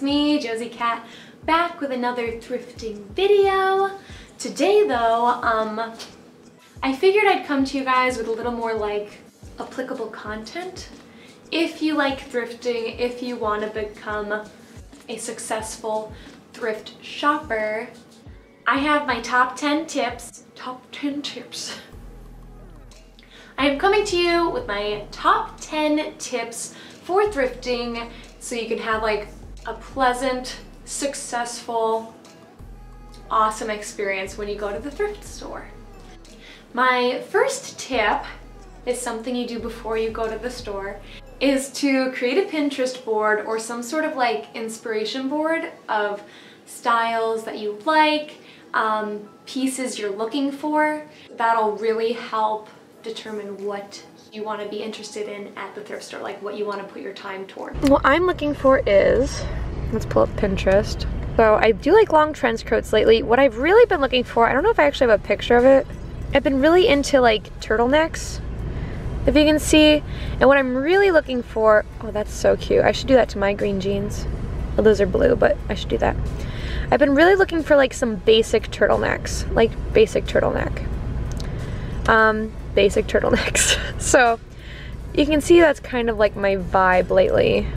it's me, Josie Cat, back with another thrifting video. Today though, I figured I'd come to you guys with a little more like applicable content. If you like thrifting, if you want to become a successful thrift shopper, I have my top 10 tips. Top 10 tips. I am coming to you with my top 10 tips for thrifting so you can have like a pleasant, successful, awesome experience when you go to the thrift store. My first tip is something you do before you go to the store, is to create a Pinterest board or some sort of like inspiration board of styles that you like, pieces you're looking for. That'll really help determine what you want to be interested in at the thrift store, like what you want to put your time toward. What I'm looking for is, let's pull up Pinterest. So I do like long trench coats lately. What I've really been looking for, I don't know if I actually have a picture of it. I've been really into like turtlenecks, if you can see. And what I'm really looking for, oh that's so cute. I should do that to my green jeans. Well, those are blue, but I should do that. I've been really looking for like some basic turtlenecks, like basic turtleneck. Basic turtlenecks. So you can see that's kind of like my vibe lately.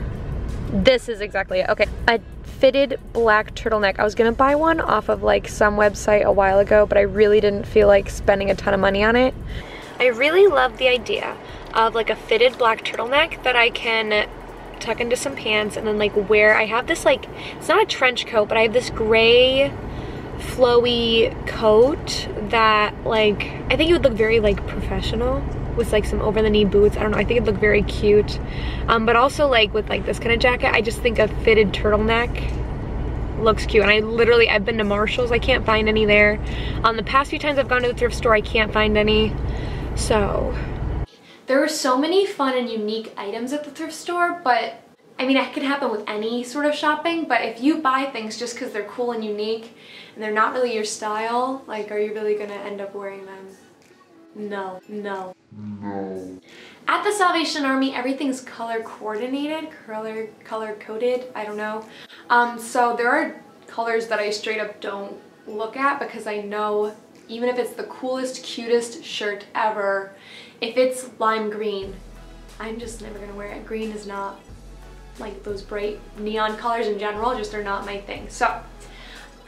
This is exactly it. Okay, a fitted black turtleneck. I was gonna buy one off of like some website a while ago, but I really didn't feel like spending a ton of money on it. I really love the idea of like a fitted black turtleneck that I can tuck into some pants and then like wear. I have this like, it's not a trench coat, but I have this gray flowy coat that like, I think it would look very like professional with like some over the knee boots. I don't know, I think it'd look very cute. But also like with like this kind of jacket, I just think a fitted turtleneck looks cute. And I've been to Marshall's, I can't find any there. The past few times I've gone to the thrift store, I can't find any. So there are so many fun and unique items at the thrift store, but I mean, it could happen with any sort of shopping, but if you buy things just because they're cool and unique and they're not really your style, like, are you really gonna end up wearing them? No, no, no. At the Salvation Army, everything's color coordinated, color coded, I don't know. So there are colors that I straight up don't look at because I know even if it's the coolest, cutest shirt ever, if it's lime green, I'm just never gonna wear it. Green is not, like those bright neon colors in general, just are not my thing. So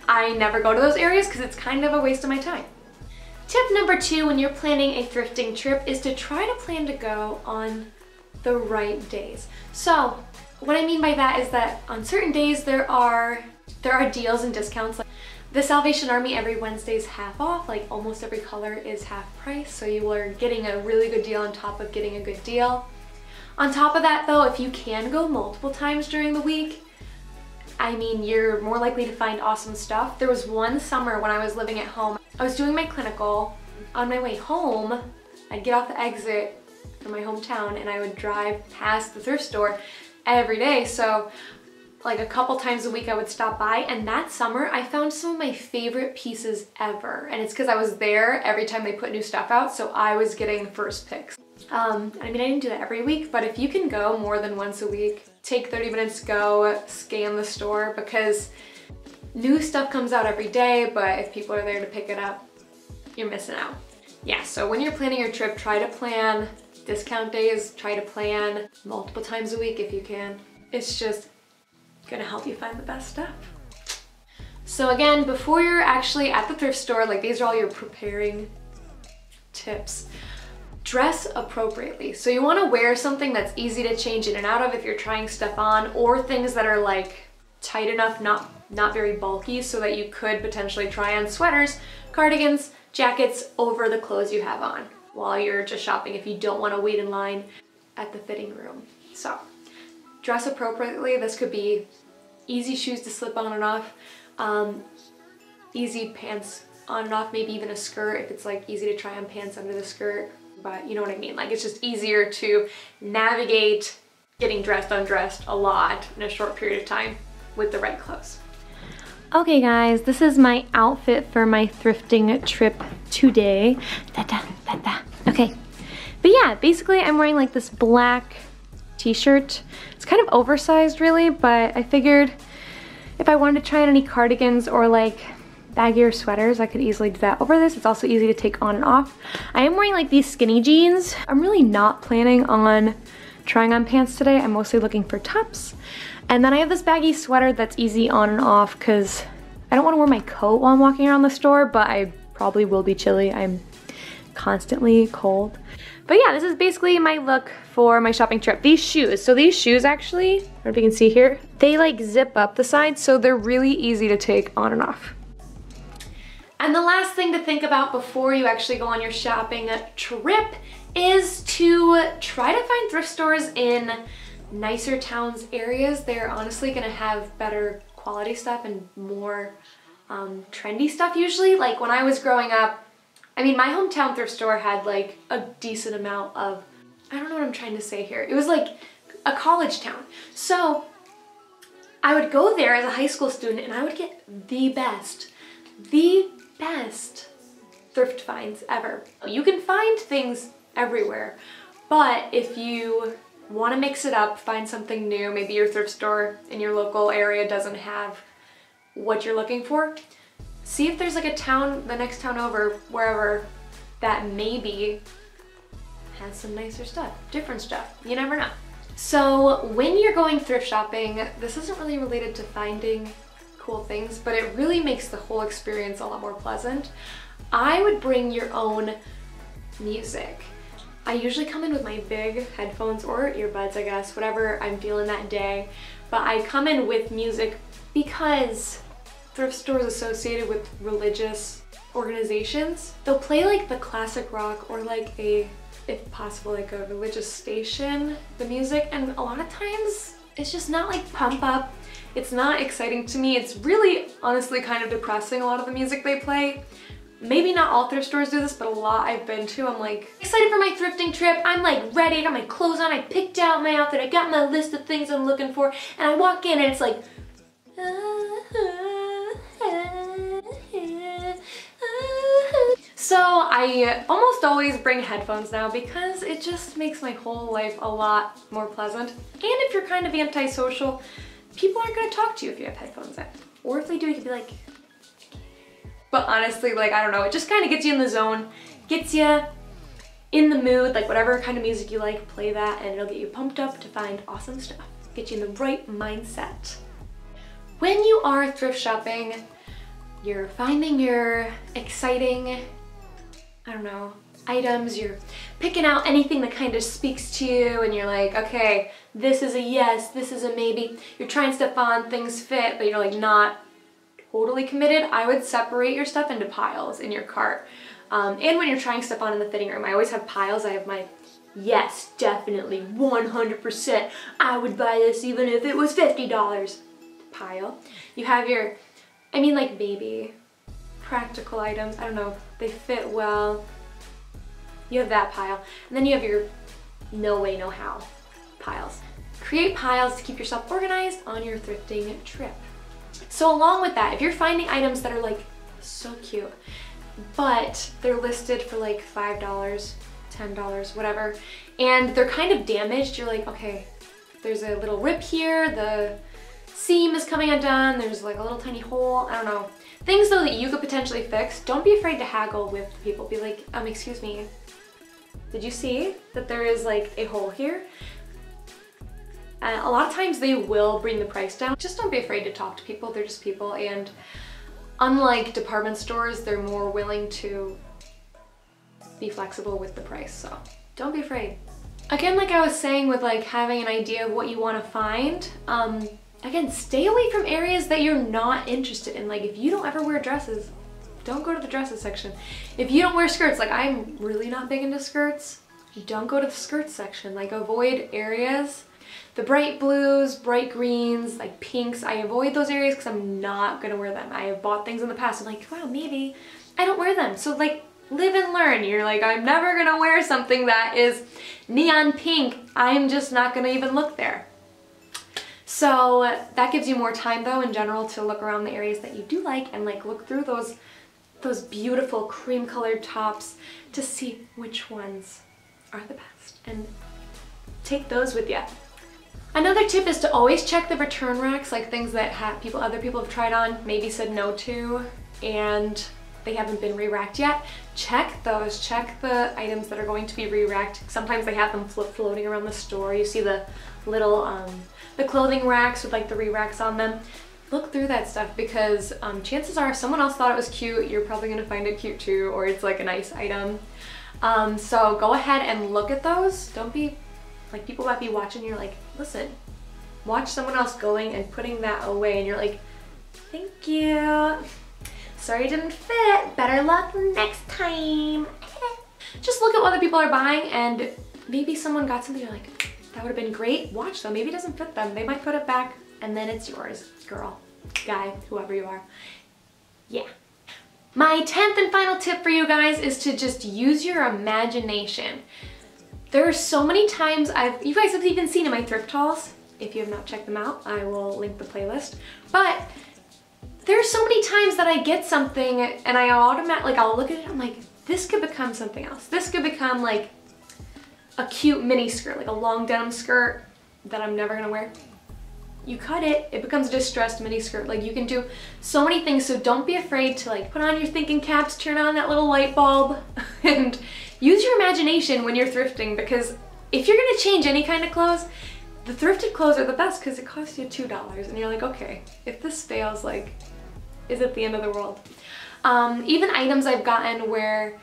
I never go to those areas because it's kind of a waste of my time. Tip number 2 when you're planning a thrifting trip is to try to plan to go on the right days. So what I mean by that is that on certain days there are deals and discounts. Like the Salvation Army every Wednesday is half off, like almost every color is half price, so you are getting a really good deal on top of getting a good deal. On top of that though, if you can go multiple times during the week, I mean, you're more likely to find awesome stuff. There was one summer when I was living at home, I was doing my clinical. On my way home, I'd get off the exit from my hometown and I would drive past the thrift store every day. So like a couple times a week I would stop by, and that summer I found some of my favorite pieces ever. And it's because I was there every time they put new stuff out, so I was getting first picks. I mean, I didn't do that every week, but if you can go more than once a week, take 30 minutes to go scan the store, because new stuff comes out every day, but if people are there to pick it up, you're missing out. Yeah, so when you're planning your trip, try to plan discount days, try to plan multiple times a week if you can. It's just gonna help you find the best stuff. So again, before you're actually at the thrift store, like these are all your preparing tips. Dress appropriately. So you want to wear something that's easy to change in and out of if you're trying stuff on, or things that are like tight enough, not very bulky, so that you could potentially try on sweaters, cardigans, jackets over the clothes you have on while you're just shopping if you don't want to wait in line at the fitting room. So dress appropriately. This could be easy shoes to slip on and off, easy pants on and off, maybe even a skirt if it's like easy to try on pants under the skirt. But you know what I mean, like it's just easier to navigate getting dressed, undressed a lot in a short period of time with the right clothes. Okay guys, this is my outfit for my thrifting trip today. Okay, but yeah, basically I'm wearing like this black t-shirt. It's kind of oversized really, but I figured if I wanted to try on any cardigans or like baggier sweaters, I could easily do that over this. It's also easy to take on and off. I am wearing like these skinny jeans. I'm really not planning on trying on pants today. I'm mostly looking for tops. And then I have this baggy sweater that's easy on and off because I don't want to wear my coat while I'm walking around the store, but I probably will be chilly. I'm constantly cold. But yeah, this is basically my look for my shopping trip. These shoes, so these shoes actually, I don't know if you can see here, they like zip up the sides, so they're really easy to take on and off. And the last thing to think about before you actually go on your shopping trip is to try to find thrift stores in nicer towns areas. They're honestly gonna have better quality stuff and more trendy stuff usually. Like when I was growing up, I mean, my hometown thrift store had like a decent amount of, I don't know what I'm trying to say here. It was like a college town. So I would go there as a high school student and I would get the best thrift finds ever. You can find things everywhere, but if you want to mix it up, find something new, maybe your thrift store in your local area doesn't have what you're looking for, see if there's like a town, the next town over, wherever, that maybe has some nicer stuff, different stuff. You never know. So when you're going thrift shopping, this isn't really related to finding cool things, but it really makes the whole experience a lot more pleasant. I would bring your own music. I usually come in with my big headphones or earbuds, I guess, whatever I'm feeling that day, but I come in with music because thrift stores associated with religious organizations, they'll play like the classic rock or like a, if possible, like a religious station, the music, and a lot of times it's just not like pump up. It's not exciting to me. It's really honestly kind of depressing, a lot of the music they play. Maybe not all thrift stores do this, but a lot I've been to, I'm like excited for my thrifting trip. I'm like ready, I got my clothes on, I picked out my outfit, I got my list of things I'm looking for, and I walk in and it's like, so I almost always bring headphones now because it just makes my whole life a lot more pleasant. And if you're kind of antisocial, people aren't gonna talk to you if you have headphones in. Or if they do, you can be like, but honestly, like, I don't know, it just kind of gets you in the zone, gets you in the mood, like whatever kind of music you like, play that and it'll get you pumped up to find awesome stuff. Get you in the right mindset. When you are thrift shopping, you're finding your exciting, I don't know, items, you're picking out anything that kind of speaks to you and you're like, okay, this is a yes, this is a maybe. You're trying stuff on, things fit, but you're like not totally committed. I would separate your stuff into piles in your cart. And when you're trying stuff on in the fitting room, I always have piles. I have my yes, definitely, 100%, I would buy this even if it was $50 pile. You have your, I mean like maybe practical items, I don't know, they fit well. You have that pile. And then you have your no way, no how piles. Create piles to keep yourself organized on your thrifting trip. So along with that, if you're finding items that are like so cute, but they're listed for like $5, $10, whatever, and they're kind of damaged, you're like, okay, there's a little rip here, the seam is coming undone, there's like a little tiny hole, I don't know. Things though that you could potentially fix, don't be afraid to haggle with people. Be like, excuse me, did you see that there is like a hole here? A lot of times they will bring the price down. Just don't be afraid to talk to people, they're just people, and unlike department stores, they're more willing to be flexible with the price, so don't be afraid. Again, like I was saying with like having an idea of what you want to find, again, stay away from areas that you're not interested in. Like if you don't ever wear dresses, don't go to the dresses section. If you don't wear skirts, like I'm really not big into skirts, don't go to the skirts section. Like avoid areas. The bright blues, bright greens, like pinks, I avoid those areas because I'm not gonna wear them. I have bought things in the past, I'm like, wow, maybe I don't wear them. So like, live and learn. You're like, I'm never gonna wear something that is neon pink. I'm just not gonna even look there. So that gives you more time though in general to look around the areas that you do like and like look through those beautiful cream colored tops to see which ones are the best and take those with you. Another tip is to always check the return racks, like things that other people have tried on, maybe said no to, and they haven't been re-racked yet. Check those. Check the items that are going to be re-racked. Sometimes they have them floating around the store. You see the little the clothing racks with like the re-racks on them. Look through that stuff, because chances are someone else thought it was cute. You're probably gonna find it cute too, or it's like a nice item. So go ahead and look at those. Don't be like, people might be watching, you're like, listen, watch someone else going and putting that away, and you're like, thank you. Sorry it didn't fit. Better luck next time. Just look at what other people are buying, and maybe someone got something you're like, that would have been great. Watch them. Maybe it doesn't fit them. They might put it back, and then it's yours, girl, guy, whoever you are. Yeah. My 10th and final tip for you guys is to just use your imagination. There are so many times you guys have even seen in my thrift hauls. If you have not checked them out, I will link the playlist. But there are so many times that I get something and I automatically, I'll look at it, I'm like, this could become something else. This could become like a cute mini skirt, like a long denim skirt that I'm never gonna wear. You cut it, it becomes a distressed mini skirt. Like, you can do so many things, so don't be afraid to like put on your thinking caps, turn on that little light bulb, and use your imagination when you're thrifting, because if you're gonna change any kind of clothes, the thrifted clothes are the best because it costs you $2 and you're like, okay, if this fails, like, is it the end of the world? Even items I've gotten where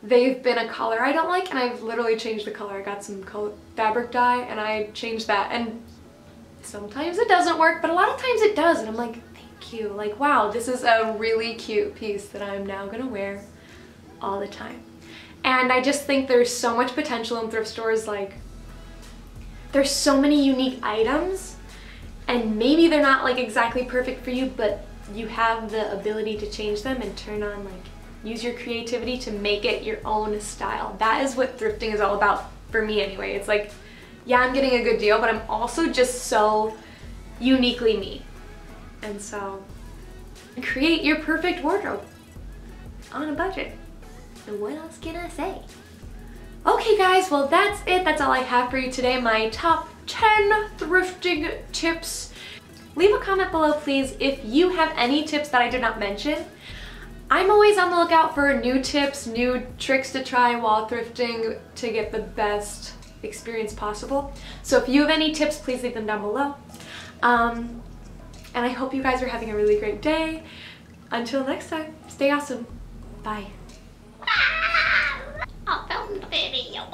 they've been a color I don't like and I've literally changed the color. I got some fabric dye and I changed that, and sometimes it doesn't work, but a lot of times it does, and I'm like, thank you. Like, wow, this is a really cute piece that I'm now gonna wear all the time. And I just think there's so much potential in thrift stores. Like, there's so many unique items, and maybe they're not like exactly perfect for you, but you have the ability to change them and turn on, like, use your creativity to make it your own style. That is what thrifting is all about for me anyway. It's like, yeah, I'm getting a good deal, but I'm also just so uniquely me. And so, create your perfect wardrobe on a budget. And what else can I say? Okay guys, well that's it. That's all I have for you today. My top 10 thrifting tips. Leave a comment below, please, if you have any tips that I did not mention. I'm always on the lookout for new tips, new tricks to try while thrifting to get the best experience possible. So if you have any tips, please leave them down below. And I hope you guys are having a really great day. Until next time, stay awesome. Bye. I found the video.